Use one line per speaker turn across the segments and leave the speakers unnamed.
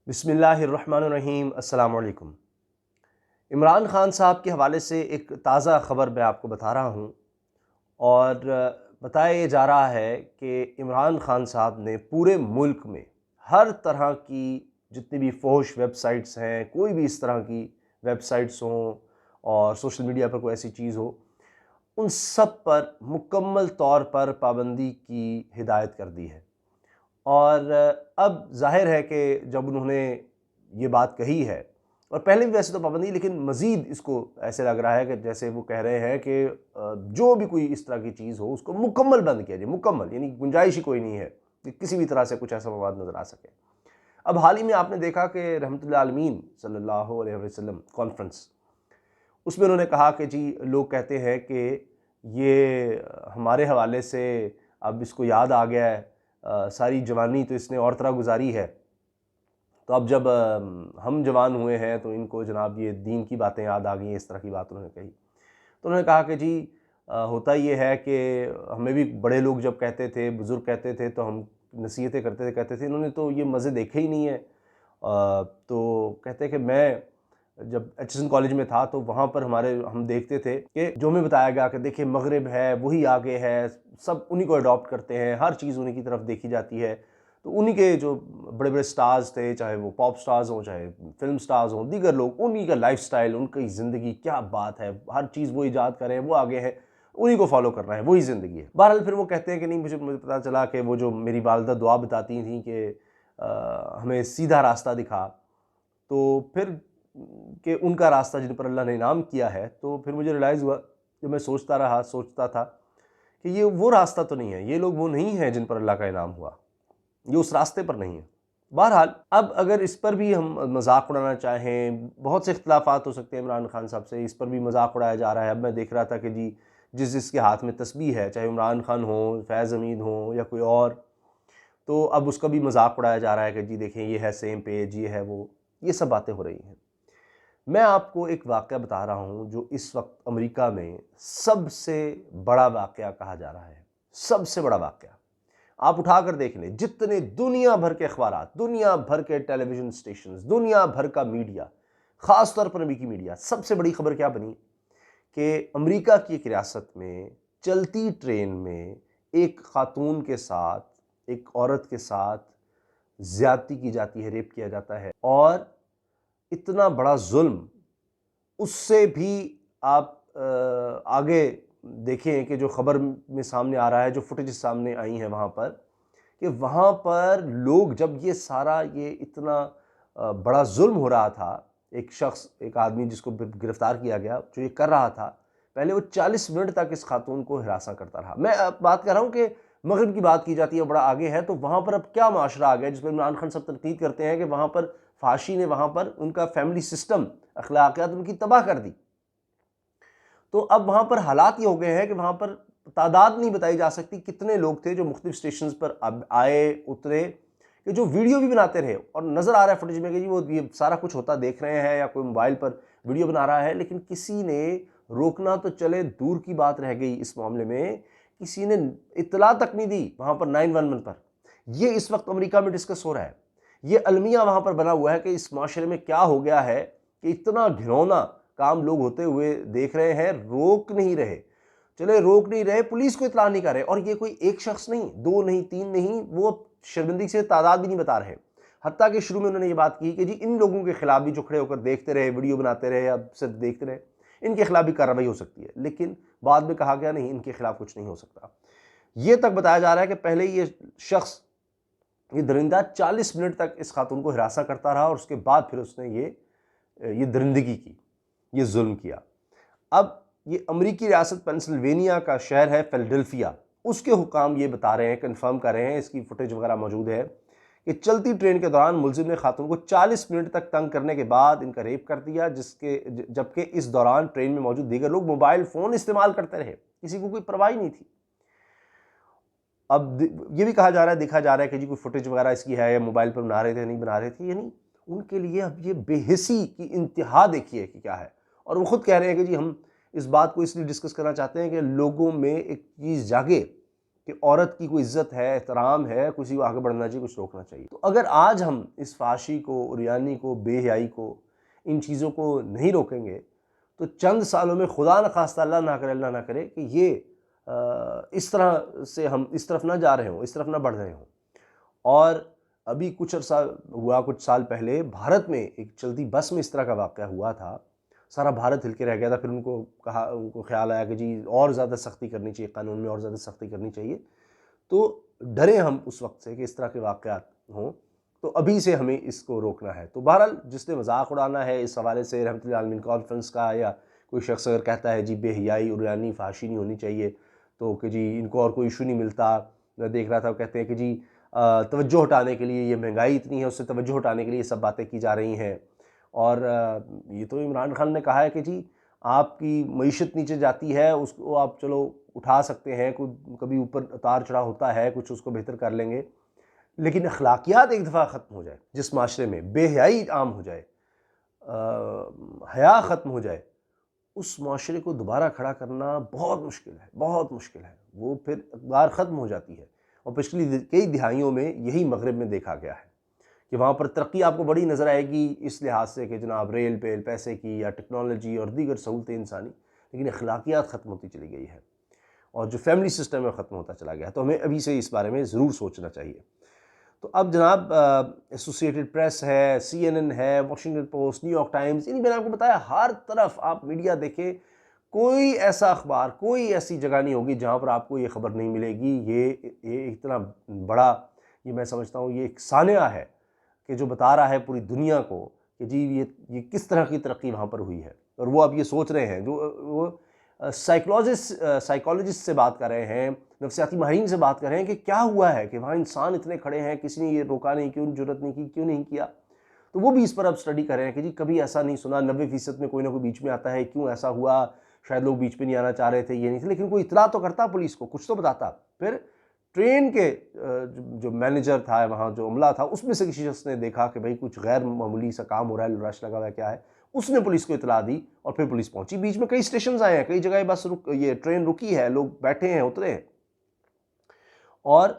بسم اللہ الرحمن الرحیم۔ السلام علیکم۔ عمران خان صاحب کے حوالے سے ایک تازہ خبر میں آپ کو بتا رہا ہوں، اور بتایا یہ جا رہا ہے کہ عمران خان صاحب نے پورے ملک میں ہر طرح کی جتنی بھی فحش ویب سائٹس ہیں، کوئی بھی اس طرح کی ویب سائٹس ہوں اور سوشل میڈیا پر کوئی ایسی چیز ہو، ان سب پر مکمل طور پر پابندی کی ہدایت کر دی ہے۔ اور اب ظاہر ہے کہ جب انہوں نے یہ بات کہی ہے، اور پہلے بھی ویسے تو پابندی، لیکن مزید اس کو ایسے لگ رہا ہے کہ جیسے وہ کہہ رہے ہیں کہ جو بھی کوئی اس طرح کی چیز ہو اس کو مکمل بند کیا جائے، مکمل، یعنی گنجائش ہی کوئی نہیں ہے کہ کسی بھی طرح سے کچھ ایسا مواد نظر آ سکے۔ اب حال ہی میں آپ نے دیکھا کہ رحمت اللہ عالمین صلی اللہ علیہ وسلم کانفرنس، اس میں انہوں نے کہا کہ جی لوگ کہتے ہیں کہ یہ ہمارے حوالے سے اب اس کو یاد آ گیا ہے، ساری جوانی تو اس نے اور طرح گزاری ہے، تو اب جب ہم جوان ہوئے ہیں تو ان کو جناب یہ دین کی باتیں یاد آ گئی ہیں، اس طرح کی بات انہوں نے کہی۔ تو انہوں نے کہا کہ جی ہوتا یہ ہے کہ ہمیں بھی بڑے لوگ جب کہتے تھے، بزرگ کہتے تھے تو ہم نصیحتیں کرتے تھے، کہتے تھے انہوں نے تو یہ مزے دیکھے ہی نہیں ہیں۔ تو کہتے کہ میں جب ایچ ایس این کالج میں تھا تو وہاں پر ہم دیکھتے تھے کہ جو ہمیں بتایا گیا کہ دیکھیں مغرب ہے وہی آگے ہے، سب انہی کو اڈاپٹ کرتے ہیں، ہر چیز انہی کی طرف دیکھی جاتی ہے۔ تو انہی کے جو بڑے بڑے سٹارز تھے، چاہے وہ پاپ سٹارز ہوں، چاہے فلم سٹارز ہوں، دیگر لوگ، انہی کا لائف سٹائل، ان کی زندگی، کیا بات ہے، ہر چیز وہ ایجاد کر رہے ہیں، وہ آگے ہیں، انہی کو فالو کر رہے ہیں، وہی زندگی ہے۔ بہرحال پھر وہ کہتے ہیں کہ نہیں، مجھے پتا چلا کہ وہ جو میری والدہ دعا بتاتی تھیں کہ ہمیں سیدھا راستہ دکھا، تو پھر کہ ان کا راستہ جن پر اللہ نے انعام کیا ہے، تو پھر مجھے ریلائز ہوا جب میں سوچتا تھا کہ یہ وہ راستہ تو نہیں ہے، یہ لوگ وہ نہیں ہیں جن پر اللہ کا انعام ہوا، یہ اس راستے پر نہیں ہے۔ بہرحال اب اگر اس پر بھی ہم مذاق اڑانا چاہیں، بہت سے اختلافات ہو سکتے ہیں عمران خان صاحب سے، اس پر بھی مذاق اڑایا جا رہا ہے۔ اب میں دیکھ رہا تھا کہ جی جس کے ہاتھ میں تسبیح ہے، چاہے عمران خان ہوں، فیض حمید ہوں یا کوئی اور، تو اب اس کا بھی مذاق اڑایا جا رہا ہے کہ جی دیکھیں یہ ہے سیم پیج، یہ ہے وہ، یہ سب باتیں ہو رہی ہیں۔ میں آپ کو ایک واقعہ بتا رہا ہوں جو اس وقت امریکہ میں سب سے بڑا واقعہ کہا جا رہا ہے، سب سے بڑا واقعہ۔ آپ اٹھا کر دیکھ لیں، جتنے دنیا بھر کے اخبارات، دنیا بھر کے ٹیلی ویژن سٹیشنز، دنیا بھر کا میڈیا، خاص طور پر امریکی میڈیا، سب سے بڑی خبر کیا بنی کہ امریکہ کی ایک ریاست میں چلتی ٹرین میں ایک خاتون کے ساتھ، ایک عورت کے ساتھ زیادتی کی جاتی ہے، ریپ کیا جاتا ہے، اور اتنا بڑا ظلم، اس سے بھی آپ آگے دیکھیں کہ جو خبر میں سامنے آ رہا ہے، جو فوٹیج سامنے آئی ہیں وہاں پر، کہ وہاں پر لوگ جب یہ اتنا بڑا ظلم ہو رہا تھا، ایک شخص، ایک آدمی جس کو گرفتار کیا گیا جو یہ کر رہا تھا، پہلے وہ 40 منٹ تک اس خاتون کو ہراساں کرتا رہا۔ میں اب بات کر رہا ہوں کہ مغرب کی بات کی جاتی ہے، بڑا آگے ہے، تو وہاں پر اب کیا معاشرہ آ گیا جس پر عمران خان سب تنقید کرتے ہیں کہ وہاں پر فحاشی نے وہاں پر ان کا فیملی سسٹم، اخلاقیات ان کی تباہ کر دی۔ تو اب وہاں پر حالات یہ ہو گئے ہیں کہ وہاں پر تعداد نہیں بتائی جا سکتی کتنے لوگ تھے جو مختلف سٹیشنز پر اب آئے، اترے، کہ جو ویڈیو بھی بناتے رہے، اور نظر آ رہا ہے فوٹیج میں کہ جی وہ یہ سارا کچھ ہوتا دیکھ رہے ہیں، یا کوئی موبائل پر ویڈیو بنا رہا ہے، لیکن کسی نے روکنا تو چلے دور کی بات رہ گئی، اس معاملے میں کسی نے اطلاع تک نہیں دی وہاں پر 911 پر۔ یہ اس وقت امریکہ میں ڈسکس ہو رہا ہے، یہ المیہ وہاں پر بنا ہوا ہے کہ اس معاشرے میں کیا ہو گیا ہے کہ اتنا گھنونا کام لوگ ہوتے ہوئے دیکھ رہے ہیں، روک نہیں رہے، روک نہیں رہے، پولیس کو اطلاع نہیں کر رہے، اور یہ کوئی ایک شخص نہیں، دو نہیں، تین نہیں، وہ شرمندگی سے تعداد بھی نہیں بتا رہے۔ حتیٰ کہ شروع میں انہوں نے یہ بات کی کہ جی ان لوگوں کے خلاف بھی جو کھڑے ہو کر دیکھتے رہے، ویڈیو بناتے رہے یا صرف دیکھتے رہے، ان کے خلاف بھی کارروائی ہو سکتی ہے، لیکن بعد میں کہا گیا نہیں، ان کے خلاف کچھ نہیں ہو سکتا۔ یہ تک بتایا جا رہا ہے کہ پہلے یہ شخص، یہ درندہ 40 منٹ تک اس خاتون کو ہراساں کرتا رہا، اور اس کے بعد پھر اس نے یہ درندگی کی، یہ ظلم کیا۔ اب یہ امریکی ریاست پینسلوینیا کا شہر ہے فیلڈلفیا، اس کے حکام یہ بتا رہے ہیں، کنفرم کر رہے ہیں، اس کی فوٹیج وغیرہ موجود ہے، کہ چلتی ٹرین کے دوران ملزم نے خاتون کو 40 منٹ تک تنگ کرنے کے بعد ان کا ریپ کر دیا، جبکہ اس دوران ٹرین میں موجود دیگر لوگ موبائل فون استعمال کرتے رہے، کسی کو کوئی پرواہ نہیں تھی۔ اب یہ بھی کہا جا رہا ہے، دیکھا جا رہا ہے کہ جی کوئی فوٹیج وغیرہ اس کی ہے، یا موبائل پر بنا رہے تھے، نہیں بنا رہے تھے، یعنی ان کے لیے اب یہ بے حسی کی انتہا دیکھیے کہ کیا ہے۔ اور وہ خود کہہ رہے ہیں کہ جی ہم اس بات کو اس لیے ڈسکس کرنا چاہتے ہیں کہ لوگوں میں ایک چیز جاگے کہ عورت کی کوئی عزت ہے، احترام ہے، کسی کو آگے بڑھنا چاہیے، کچھ روکنا چاہیے۔ تو اگر آج ہم اس فحاشی کو، عریانی کو، بے حیائی کو، ان چیزوں کو نہیں روکیں گے تو چند سالوں میں خدا نخواستہ، اللہ نہ کرے کہ یہ اس طرح سے ہم اس طرف نہ جا رہے ہوں، اس طرف نہ بڑھ رہے ہوں۔ اور ابھی کچھ عرصہ ہوا، کچھ سال پہلے بھارت میں ایک چلتی بس میں اس طرح کا واقعہ ہوا تھا، سارا بھارت ہل کے رہ گیا تھا۔ پھر ان کو خیال آیا کہ جی اور زیادہ سختی کرنی چاہیے، قانون میں اور زیادہ سختی کرنی چاہیے۔ تو ڈرے ہم اس وقت سے کہ اس طرح کے واقعات ہوں، تو ابھی سے ہمیں اس کو روکنا ہے۔ تو بہرحال جس نے مذاق اڑانا ہے اس حوالے سے رحمۃ اللہ عالمین کانفرنس کا، یا کوئی شخص اگر کہتا ہے جی بے حیائی، عریانی، فحاشی نہیں ہونی چاہیے، تو کہ جی ان کو اور کوئی ایشو نہیں ملتا، میں دیکھ رہا تھا وہ کہتے ہیں کہ جی توجہ ہٹانے کے لیے، یہ مہنگائی اتنی ہے اس سے توجہ ہٹانے کے لیے یہ سب باتیں کی جا رہی ہیں۔ اور یہ تو عمران خان نے کہا ہے کہ جی آپ کی معیشت نیچے جاتی ہے، اس کو آپ چلو اٹھا سکتے ہیں، کبھی اوپر اتار چڑھا ہوتا ہے، کچھ اس کو بہتر کر لیں گے، لیکن اخلاقیات ایک دفعہ ختم ہو جائے، جس معاشرے میں بے حیائی عام ہو جائے، حیا ختم ہو جائے، اس معاشرے کو دوبارہ کھڑا کرنا بہت مشکل ہے، بہت مشکل ہے۔ وہ پھر اقدار ختم ہو جاتی ہے، اور پچھلی کئی دہائیوں میں یہی مغرب میں دیکھا گیا ہے کہ وہاں پر ترقی آپ کو بڑی نظر آئے گی اس لحاظ سے کہ جناب ریل پہ پیسے کی، یا ٹیکنالوجی اور دیگر سہولتیں انسانی، لیکن اخلاقیات ختم ہوتی چلی گئی ہے، اور جو فیملی سسٹم ہے ختم ہوتا چلا گیا ہے۔ تو ہمیں ابھی سے اس بارے میں ضرور سوچنا چاہیے۔ تو اب جناب ایسوسیٹڈ پریس ہے، CNN ہے، Washington post, new York Times, میں نے آپ کو بتایا ہر طرف آپ میڈیا دیکھیں، کوئی ایسا اخبار، کوئی ایسی جگہ نہیں ہوگی جہاں پر آپ کو یہ خبر نہیں ملے گی۔ یہ اتنا بڑا، یہ میں سمجھتا ہوں یہ ایک سانحہ ہے کہ جو بتا رہا ہے پوری دنیا کو کہ جی یہ کس طرح کی ترقی وہاں پر ہوئی ہے۔ اور وہ اب یہ سوچ رہے ہیں، جو وہ سائیکالوجسٹ سے بات کر رہے ہیں، نفسیاتی ماہرین سے بات کر رہے ہیں کہ کیا ہوا ہے کہ وہاں انسان اتنے کھڑے ہیں، کسی نے یہ روکا نہیں، کیوں جرت نہیں کی، کیوں نہیں کیا۔ تو وہ بھی اس پر اب سٹڈی کر رہے ہیں کہ جی کبھی ایسا نہیں سنا، 90% میں کوئی نہ کوئی بیچ میں آتا ہے، کیوں ایسا ہوا، شاید لوگ بیچ میں نہیں آنا چاہ رہے تھے، یہ نہیں تھے، لیکن کوئی اطلاع تو کرتا پولیس کو، کچھ تو بتاتا۔ پھر ٹرین کے جو مینیجر تھا وہاں، جو عملہ تھا، اس میں سے کسی شخص نے دیکھا کہ بھئی کچھ غیر معمولی سا کام ہو رہا ہے، رش لگا ہوا ہے، کیا ہے، اس نے پولیس کو اطلاع دی، اور پھر پولیس پہنچی۔ بیچ میں کئی اسٹیشنز آئے ہیں، کئی جگہ بس یہ ٹرین رکی ہے، لوگ بیٹھے ہیں، اترے ہیں۔ اور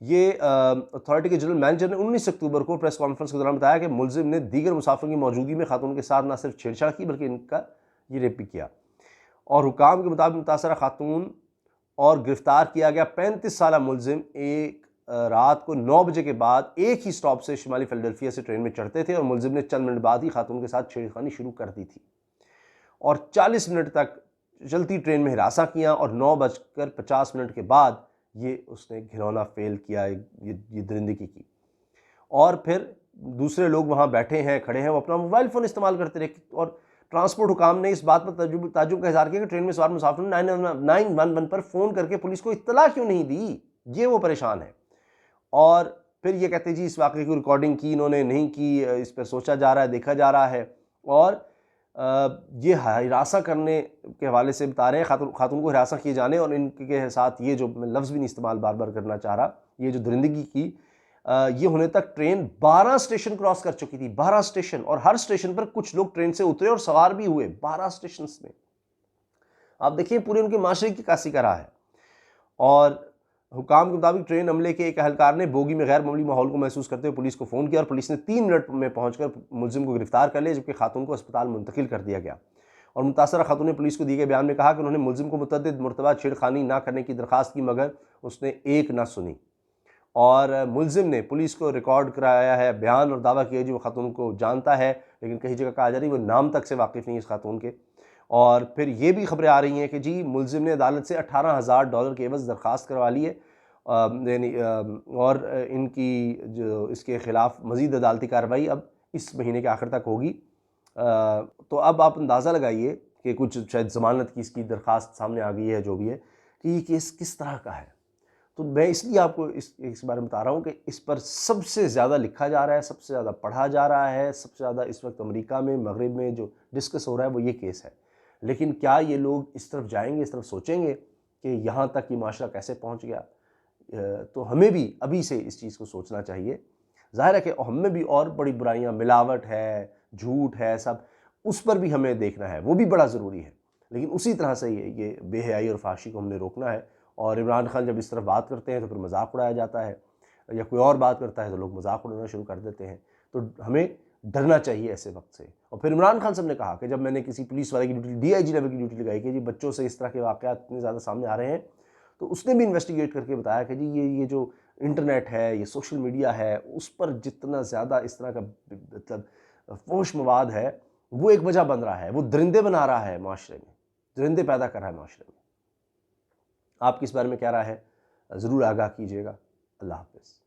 یہ اتھارٹی کے جنرل مینیجر نے 19 اکتوبر کو پریس کانفرنس کے دوران بتایا کہ ملزم نے دیگر مسافروں کی موجودگی میں خاتون کے ساتھ نہ صرف چھیڑ چھاڑ کی بلکہ ان کا یہ ریپ بھی کیا، اور حکام کے مطابق متاثرہ خاتون اور گرفتار کیا گیا 35 سالہ ملزم ایک رات کو 9 بجے کے بعد ایک ہی سٹاپ سے شمالی فیلڈلفیا سے ٹرین میں چڑھتے تھے، اور ملزم نے چند منٹ بعد ہی خاتون کے ساتھ چھیڑخانی شروع کر دی تھی، اور 40 منٹ تک چلتی ٹرین میں ہراساں کیا، اور 9:50 کے بعد یہ اس نے گھنونا فیل کیا، یہ درندگی کی۔ اور پھر دوسرے لوگ وہاں بیٹھے ہیں، کھڑے ہیں، وہ اپنا موبائل فون استعمال کرتے رہے، اور ٹرانسپورٹ حکام نے اس بات پر تعجب کا اظہار کیا کہ ٹرین میں سوار مسافروں نے 911 پر فون کر کے پولیس کو اطلاع کیوں نہیں دی، یہ وہ پریشان ہے۔ اور پھر یہ کہتے ہیں جی اس واقعے کی ریکارڈنگ کی انہوں نے نہیں کی، اس پر سوچا جا رہا ہے، دیکھا جا رہا ہے۔ اور یہ ہراساں کرنے کے حوالے سے بتا رہے ہیں، خاتون کو ہراساں کیے جانے، اور ان کے ساتھ یہ جو میں لفظ بھی نہیں استعمال بار بار کرنا چاہ رہا، یہ جو درندگی کی، یہ ہونے تک ٹرین 12 اسٹیشن کراس کر چکی تھی، 12 اسٹیشن، اور ہر اسٹیشن پر کچھ لوگ ٹرین سے اترے اور سوار بھی ہوئے، 12 اسٹیشنز میں۔ آپ دیکھیں پورے ان کے معاشرے کی عکاسی کر رہا ہے۔ اور حکام کے مطابق ٹرین عملے کے ایک اہلکار نے بوگی میں غیر معمولی ماحول کو محسوس کرتے ہوئے پولیس کو فون کیا، اور پولیس نے 3 منٹ میں پہنچ کر ملزم کو گرفتار کر لیا، جبکہ خاتون کو اسپتال منتقل کر دیا گیا۔ اور متاثرہ خاتون نے پولیس کو دیے گئے بیان میں کہا کہ انہوں نے ملزم کو متعدد مرتبہ چھیڑخانی نہ کرنے کی درخواست کی، مگر اس نے ایک نہ سنی، اور ملزم نے پولیس کو ریکارڈ کرایا ہے بیان، اور دعویٰ کیا جی وہ خاتون کو جانتا ہے، لیکن کئی جگہ کہا جا رہی ہے وہ نام تک سے واقف نہیں ہے اس خاتون کے۔ اور پھر یہ بھی خبریں آ رہی ہیں کہ جی ملزم نے عدالت سے $18,000 کے عوض درخواست کروا لی ہے، اور ان کی جو اس کے خلاف مزید عدالتی کارروائی اب اس مہینے کے آخر تک ہوگی۔ تو اب آپ اندازہ لگائیے کہ کچھ شاید ضمانت کی اس کی درخواست سامنے آ گئی ہے، جو بھی ہے، کہ یہ کیس کس طرح کا ہے۔ تو میں اس لیے آپ کو اس بارے میں بتا رہا ہوں کہ اس پر سب سے زیادہ لکھا جا رہا ہے، سب سے زیادہ پڑھا جا رہا ہے، سب سے زیادہ اس وقت امریکہ میں، مغرب میں جو ڈسکس ہو رہا ہے وہ یہ کیس ہے۔ لیکن کیا یہ لوگ اس طرف جائیں گے، اس طرف سوچیں گے کہ یہاں تک یہ معاشرہ کیسے پہنچ گیا؟ تو ہمیں بھی ابھی سے اس چیز کو سوچنا چاہیے۔ ظاہر ہے کہ ہم میں بھی اور بڑی برائیاں، ملاوٹ ہے، جھوٹ ہے، سب اس پر بھی ہمیں دیکھنا ہے، وہ بھی بڑا ضروری ہے، لیکن اسی طرح سے یہ بے حیائی اور فحاشی کو ہم نے روکنا ہے، اور عمران خان جب اس طرف بات کرتے ہیں تو پھر مذاق اڑایا جاتا ہے، یا کوئی اور بات کرتا ہے تو لوگ مذاق اڑانا شروع کر دیتے ہیں۔ تو ہمیں ڈرنا چاہیے ایسے وقت سے۔ اور پھر عمران خان صاحب نے کہا کہ جب میں نے کسی پولیس والے کی duty, D I G level کی ڈیوٹی لگائی کہ جی بچوں سے اس طرح کے واقعات اتنے زیادہ سامنے آ رہے ہیں، تو اس نے بھی انویسٹیگیٹ کر کے بتایا کہ جی یہ جو انٹرنیٹ ہے، یہ سوشل میڈیا ہے، اس پر جتنا زیادہ اس طرح کا مطلب فحش مواد ہے، وہ ایک وجہ بن رہا ہے، وہ درندے بنا رہا ہے معاشرے میں، درندے پیدا کر رہا ہے معاشرے میں۔ آپ کی اس بارے میں کیا رائے ہے؟ ضرور آگاہ کیجیے گا۔ اللہ حافظ۔